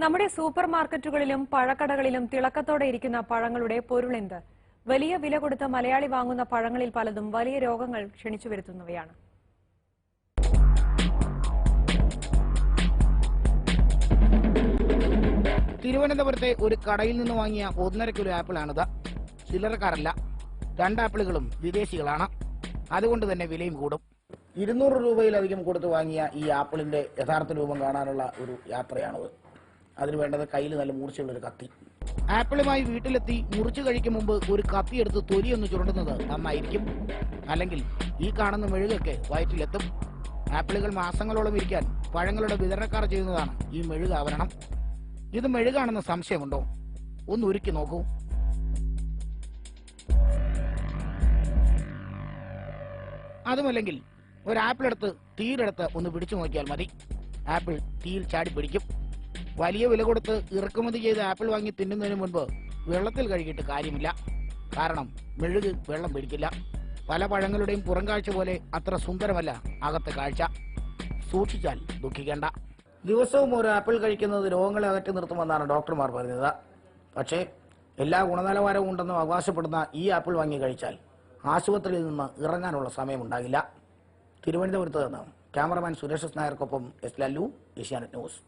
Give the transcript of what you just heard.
നമ്മുടെ സൂപ്പർ മാർക്കറ്റുകളിലും പഴക്കടകളിലും തിളക്കത്തോടെ ഇരിക്കുന്ന പഴങ്ങളുടെ പൊരുളെന്ത്? വലിയ വില കൊടുത്ത് മലയാളി വാങ്ങുന്ന പഴങ്ങളിൽ പലതും വലിയ രോഗങ്ങൾ ക്ഷണിച്ചു വരുത്തുന്നവയാണ്. തിരുവനന്തപുരത്തെ ഒരു കടയിൽ നിന്ന് വാങ്ങിയ 1.5 കിലോ ആപ്പിളാണിത്. ചില്ലറക്കാരല്ല, 2 ആപ്പിളുകളും വിദേശികളാണ്. അതുകൊണ്ട് തന്നെ വിലയും കൂടും. 200 രൂപയിലധികം കൊടുത്ത് വാങ്ങിയ ഈ ആപ്പിളിന്റെ യഥാർത്ഥ രൂപം കാണാനുള്ള ഒരു യാത്രയാണത്. അതിന് വേണ്ടത് കയ്യിൽ നല്ല മൂർച്ചയുള്ളൊരു കത്തി. ആപ്പിളുമായി വീട്ടിലെത്തി മുറിച്ചു കഴിക്കും മുമ്പ് ഒരു കത്തിയെടുത്ത് തൊലിയൊന്ന് ചുരുണ്ടുന്നത് നന്നായിരിക്കും. അല്ലെങ്കിൽ ഈ കാണുന്ന മെഴുകൊക്കെ വയറ്റിലെത്തും. ആപ്പിളുകൾ മാസങ്ങളോളം ഇരിക്കാൻ പഴങ്ങളുടെ വിതരണക്കാർ ചെയ്യുന്നതാണ് ഈ മെഴുക ആവരണം. ഇത് മെഴുകാണെന്ന് സംശയമുണ്ടോ? ഒന്ന് ഉരുക്കി നോക്കൂ. അതുമല്ലെങ്കിൽ ഒരു ആപ്പിൾ എടുത്ത് തീയിലെടുത്ത് ഒന്ന് പിടിച്ചു നോക്കിയാൽ മതി. ആപ്പിൾ തീയിൽ ചാടി പിടിക്കും. വലിയ വില കൊടുത്ത് ഇറക്കുമതി ചെയ്ത് ആപ്പിൾ വാങ്ങി തിന്നുന്നതിന് മുൻപ് വെള്ളത്തിൽ കഴുകിയിട്ട് കാര്യമില്ല. കാരണം മെഴുക് വെള്ളം പിടിക്കില്ല. പല പഴങ്ങളുടെയും പുറം കാഴ്ച പോലെ അത്ര സുന്ദരമല്ല അകത്തെ കാഴ്ച. സൂക്ഷിച്ചാൽ ദുഃഖിക്കേണ്ട. ദിവസവും ഒരു ആപ്പിൾ കഴിക്കുന്നത് രോഗങ്ങളെ അകറ്റി നിർത്തുമെന്നാണ് ഡോക്ടർമാർ പറയുന്നത്. പക്ഷേ എല്ലാ ഗുണനിലവാരവും ഉണ്ടെന്ന് അവകാശപ്പെടുന്ന ഈ ആപ്പിൾ വാങ്ങി കഴിച്ചാൽ ആശുപത്രിയിൽ നിന്ന് ഇറങ്ങാനുള്ള സമയമുണ്ടാകില്ല. തിരുവനന്തപുരത്ത് നിന്ന് ക്യാമറമാൻ സുരേഷ് നായർക്കൊപ്പം എസ് ലല്ലു, ഏഷ്യാനെറ്റ് ന്യൂസ്.